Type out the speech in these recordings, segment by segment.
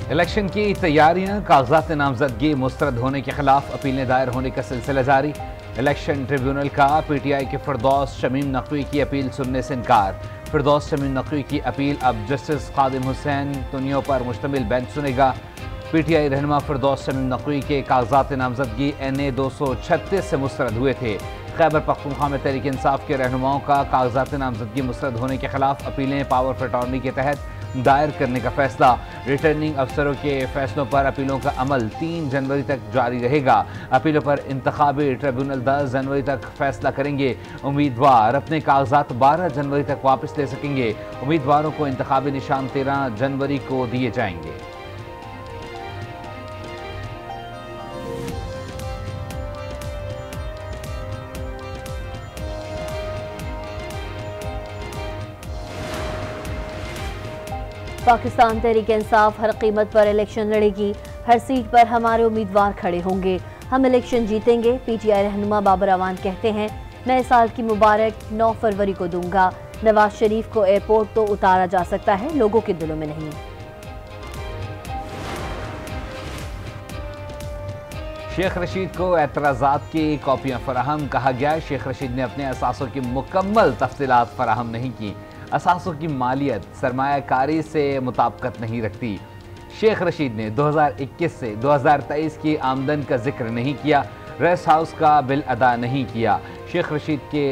Election की तैयारियां, कागजात नामजदगी मुस्तरद होने के खिलाफ अपीलें दायर होने का सिलसिला जारी। इलेक्शन ट्रिब्यूनल का पीटीआई के फिरदौस शमीम नकवी की अपील सुनने से इनकार। फिरदौस शमीम नकवी की अपील अब जस्टिस खादिम हुसैन तुनियों पर मुश्तमिल बेंच सुनेगा। पीटीआई रहनुमा फिरदौस शमीम नकवी के कागजात नामजदगी NA 236 से मुस्तरद हुए थे। खैबर पख्तूनख्वा में तहरीक इंसाफ के रहनुमाओं का कागजात नामजदगी मुस्तरद होने के खिलाफ अपीलें पावर ऑफ अटॉर्नी के तहत दायर करने का फैसला। रिटर्निंग अफसरों के फैसलों पर अपीलों का अमल 3 जनवरी तक जारी रहेगा। अपीलों पर इंतखाबी ट्रिब्यूनल 10 जनवरी तक फैसला करेंगे। उम्मीदवार अपने कागजात 12 जनवरी तक वापस ले सकेंगे। उम्मीदवारों को इंतखाबी निशान 13 जनवरी को दिए जाएंगे। पाकिस्तान तहरीक इंसाफ हर कीमत पर इलेक्शन लड़ेगी। हर सीट पर हमारे उम्मीदवार खड़े होंगे। हम इलेक्शन जीतेंगे। पीटीआई रहनुमा बाबर अवान कहते हैं, नए साल की मुबारक 9 फरवरी को दूंगा। नवाज शरीफ को एयरपोर्ट तो उतारा जा सकता है, लोगों के दिलों में नहीं। शेख रशीद को एतराज़ात की कॉपियां फराहम, कहा गया शेख रशीद ने अपने असासों की मुकम्मल तफसीलात फराहम नहीं की। असासों की मालियत सरमायाकारी से मुताबिकत नहीं रखती। शेख रशीद ने 2021 से 2023 की आमदन का जिक्र नहीं किया। रेस्ट हाउस का बिल अदा नहीं किया। शेख रशीद के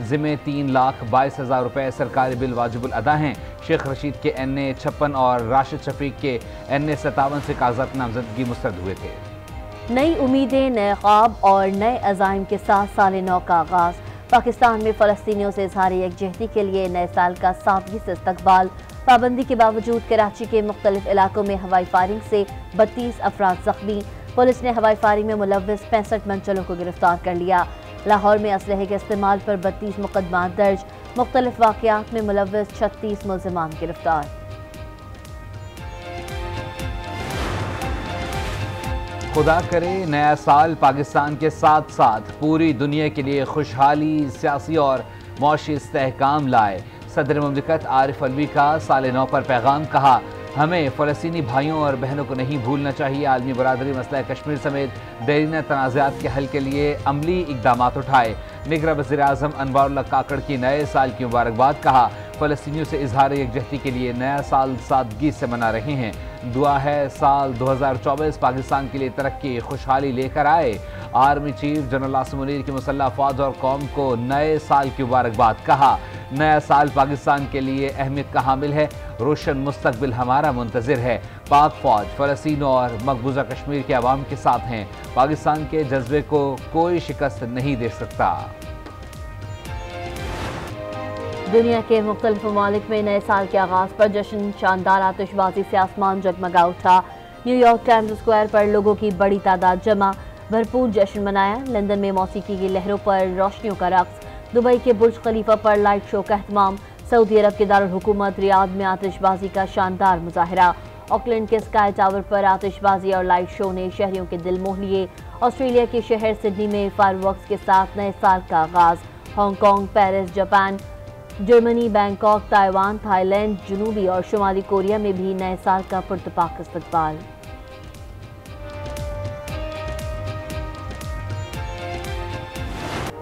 ज़िम्मे 3,22,000 रुपये सरकारी बिल वाजिबुल अदा हैं। शेख रशीद के NA 56 और राशिद शफीक के NA 57 से कागजात नामजदगी मुस्तरद हुए थे। नई उम्मीदें, नए ख्वाब और नए अज़ाइम के साथ साल नौ का आगाज़। पाकिस्तान में फ़लस्तीनियों से इज़हार यकजहती के लिए नए साल का सादगी से इस्तकबाल। पाबंदी के बावजूद कराची के मुख्तलिफ इलाकों में हवाई फायरिंग से 32 अफराद जख्मी। पुलिस ने हवाई फायरिंग में मुलव्विस 65 मंचलों को गिरफ्तार कर लिया। लाहौर में असलहे के इस्तेमाल पर 32 मुकदमात दर्ज। मुख्तलिफ वाक़यात में मुलव्विस 36 मुल्ज़िमान गिरफ्तार। खुदा करे नया साल पाकिस्तान के साथ साथ पूरी दुनिया के लिए खुशहाली, सियासी और मौशी इस्तेहकाम लाए। सदर मुमलिकत आरिफ अलवी का साल नौ पर पैगाम, कहा हमें फ़लस्तीनी भाइयों और बहनों को नहीं भूलना चाहिए। आलमी बरादरी मसला कश्मीर समेत देरीना तनाज़ात के हल के लिए अमली इक़दामात उठाए। निगरान वज़ीर आज़म अनवारुल्लाह काकड़ की नए साल की मुबारकबाद, कहा फ़लस्तीनियों से इजहार यकजहती के लिए नया साल सादगी से मना रहे हैं। दुआ है साल 2024 पाकिस्तान के लिए तरक्की खुशहाली लेकर आए। Army chief general Asim Munir की मुसल्लह अफवाज और कौम को नए साल की मुबारकबाद, कहा नया साल पाकिस्तान के लिए अहमियत का हामिल है। रोशन मुस्तकबिल हमारा मुंतज़िर है। पाक फौज फ़लस्तीन और मकबूजा कश्मीर के अवाम के साथ हैं। पाकिस्तान के जज्बे को कोई शिकस्त नहीं दे सकता। दुनिया के मुख्तलिफ ममालिक में नए साल के आगाज़ पर जश्न, शानदार आतिशबाजी से आसमान जगमगा उठा। न्यूयॉर्क टाइम्स स्क्वायर पर लोगों की बड़ी तादाद जमा, भरपूर जश्न मनाया। लंदन में मौसीकी की लहरों पर रोशनियों का रक्स। दुबई के बुर्ज खलीफा पर लाइट शो का एहतमाम। सऊदी अरब के दारुल हुकूमत रियाद में आतिशबाजी का शानदार मुजाहरा। ऑकलैंड के स्काई टावर पर आतिशबाजी और लाइट शो ने शहरियों के दिल मोह लिए। ऑस्ट्रेलिया के शहर सिडनी में फायरवर्क्स के साथ नए साल का आगाज़। Hong Kong, Paris, Japan, Germany, Bangkok, Taiwan, Thailand, जनूबी और शुमाली कोरिया में भी नए साल का पुरतपाक इस्तकबाल।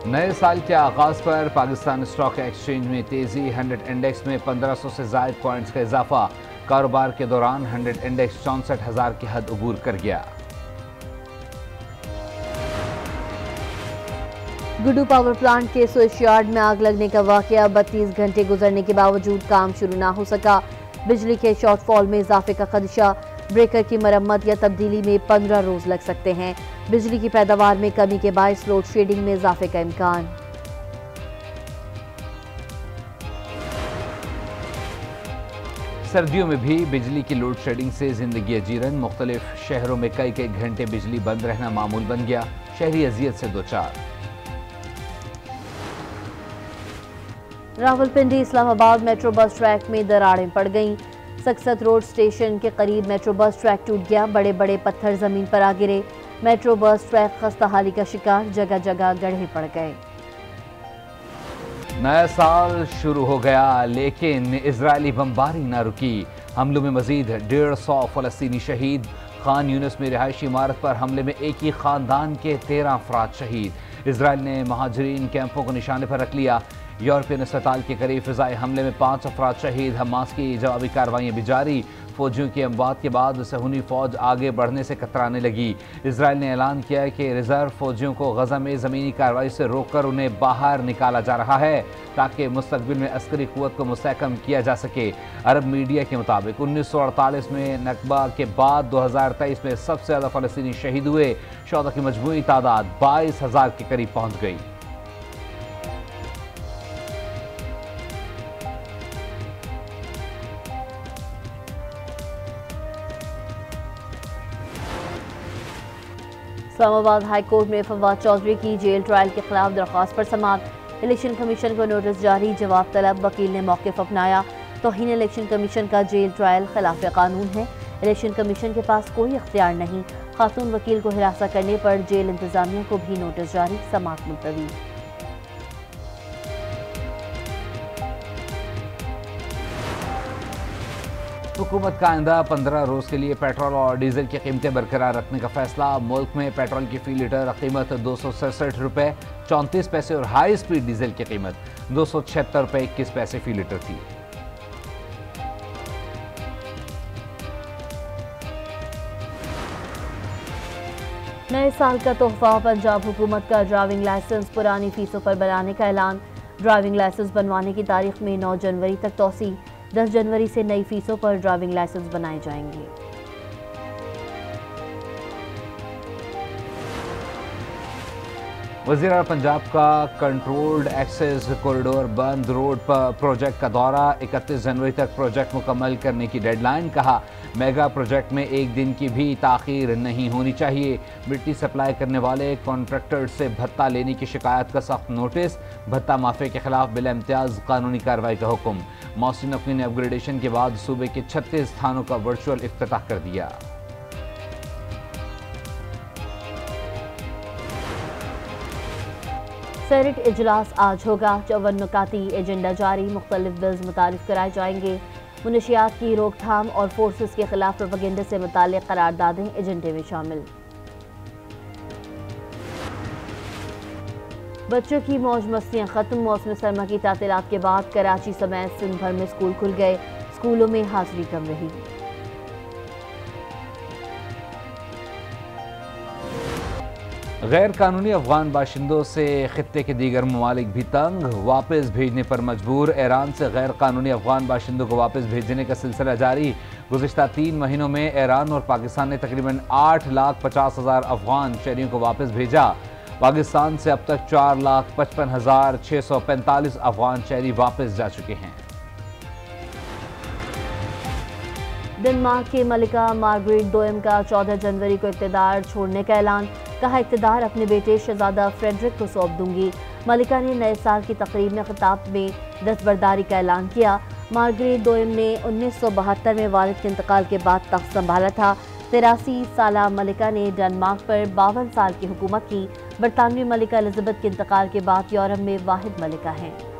नए साल के आगाज़ पर पाकिस्तान स्टॉक एक्सचेंज में तेज़ी। 100 इंडेक्स में 1500 से ज़ायद पॉइंट्स का इजाफा। कारोबार के दौरान 100 इंडेक्स 64,000 की हद अबूर कर गया। गुड्डू पावर प्लांट के स्विच यार्ड में आग लगने का वाकया। 32 घंटे गुजरने के बावजूद काम शुरू ना हो सका। बिजली के शॉर्टफॉल में इजाफे का खदशा। ब्रेकर की मरम्मत या तब्दीली में 15 रोज लग सकते हैं। बिजली की पैदावार में कमी के बायस लोड शेडिंग में इजाफे का इम्कान। सर्दियों में भी बिजली की लोड शेडिंग से जिंदगी अजीरन। मुख्तलिफ शहरों में कई कई घंटे बिजली बंद रहना मामूल बन गया। शहरी अजियत से दो चार। Rawalpindi Islamabad metro bus track में दरारें पड़ गईं। सक्सत रोड स्टेशन के करीब मेट्रो बस ट्रैक टूट गया। बड़े बड़े पत्थर जमीन पर आ गिरे। मेट्रो बस ट्रैक खस्ताहाली का शिकार। जगह जगह गड्ढे पड़ गए। नया साल शुरू हो गया लेकिन इजरायली बमबारी न रुकी। हमलों में मजीद 150 फ़लस्तीनी शहीद। खान यूनिस में रिहायशी इमारत पर हमले में एक ही खानदान के 13 अफराद शहीद। इसराइल ने महाजरीन कैंपों को निशाने पर रख लिया। यूरोपियन अस्पताल के करीब फिजाई हमले में 5 अफराद शहीद। हमास की जवाबी कार्रवाइयाँ भी जारी। फौजियों की अमवात के बाद सहूनी फौज आगे बढ़ने से कतराने लगी। इसराइल ने ऐलान किया है कि रिजर्व फौजियों को गजा में ज़मीनी कार्रवाई से रोककर उन्हें बाहर निकाला जा रहा है ताकि मुस्तकबिल में अस्करी कुव्वत को मुस्तहकम किया जा सके। अरब मीडिया के मुताबिक 1948 में नकबा के बाद 2023 में सबसे ज़्यादा फ़लस्तीनी शहीद हुए। शोहदा की मजमूई तादाद 22,000 के करीब पहुँच गई। इस्लामाबाद हाई कोर्ट में फवाद चौधरी की जेल ट्रायल के खिलाफ दरख्वास्त पर समाअत। इलेक्शन कमीशन को नोटिस जारी, जवाब तलब। वकील ने मौक़िफ़ अपनाया। तौहीन इलेक्शन कमीशन का जेल ट्रायल खिलाफ कानून है। इलेक्शन कमीशन के पास कोई इख्तियार नहीं। खातून वकील को हिरासत करने पर जेल इंतजामिया को भी नोटिस जारी, समाअत मुलतवी। हुकूमत का आइंदा 15 रोज़ के लिए पेट्रोल और डीजल की कीमतें बरकरार रखने का फैसला। मुल्क में पेट्रोल की फ़ी लीटर कीमत 267 रुपये 34 पैसे और हाई स्पीड डीजल की कीमत 276 रुपये 21 पैसे फ़ी लीटर थी। नए साल का तोहफा, पंजाब हुकूमत का ड्राइविंग लाइसेंस पुरानी फीसों पर बनाने का ऐलान। ड्राइविंग लाइसेंस बनवाने की तारीख में 9 जनवरी तक तोसी। 10 जनवरी से नई फीसों पर ड्राइविंग लाइसेंस बनाए जाएंगे। वज़ीर आला पंजाब का कंट्रोल्ड एक्सेस कॉरिडोर बंद रोड पर प्रोजेक्ट का दौरा। 31 जनवरी तक प्रोजेक्ट मुकम्मल करने की डेडलाइन। कहा, मेगा प्रोजेक्ट में एक दिन की भी ताख़ीर नहीं होनी चाहिए। मिट्टी सप्लाई करने वाले कॉन्ट्रैक्टर से भत्ता लेने की शिकायत का सख्त नोटिस। भत्ता माफी के खिलाफ बिला इम्तियाज़ कानूनी कार्रवाई का हुक्म। मौसम नकवी ने अपग्रेडेशन के बाद सूबे के 36 थानों का वर्चुअल इफ्तिताह कर दिया। सेनेट इजलास आज होगा। 54 नुकाती एजेंडा जारी। मुख्तलिफ बिल्स मुतारिफ कराए जाएंगे। मुनशियात की रोकथाम और फोर्सेस के खिलाफ प्रोपेगेंडा से मुताल्लिक़ करारदादें एजेंडे में शामिल। बच्चों की मौज मस्तियाँ खत्म। मौसम सरमा की तातीलात के बाद कराची समेत सिंध भर में स्कूल खुल गए। स्कूलों में हाजिरी कम रही। गैर कानूनी अफगान बाशिंदों से खित्ते के दीगर ममालिक भी तंग। वापस भेजने पर मजबूर। ईरान से गैर कानूनी अफगान बाशिंदों को वापस भेजने का सिलसिला जारी। गुज़िश्ता 3 महीनों में ईरान और पाकिस्तान ने तकरीबन 8,50,000 अफगान शहरियों को वापस भेजा। पाकिस्तान से अब तक 4,55,645 अफगान शहरी वापस जा चुके हैं। डेनमार्क की मलिका मार्गरेट दोयम का 14 जनवरी को इक़्तिदार छोड़ने का ऐलान। कहा, इक़्तिदार अपने बेटे शहज़ादा फ्रेडरिक को सौंप दूंगी। मलिका ने नए साल की तकरीब में खिताब में दस्तबरदारी का ऐलान किया। मार्गरेट दोयम ने 1972 में वालिद के इंतकाल के बाद तख्त संभाला था। 83 साला मलिका ने डेनमार्क पर 52 साल की हुकूमत की। बरतानवी मलिका एलिज़ाबेथ के इंतकाल के बाद यूरोप में वाहिद मलिका हैं।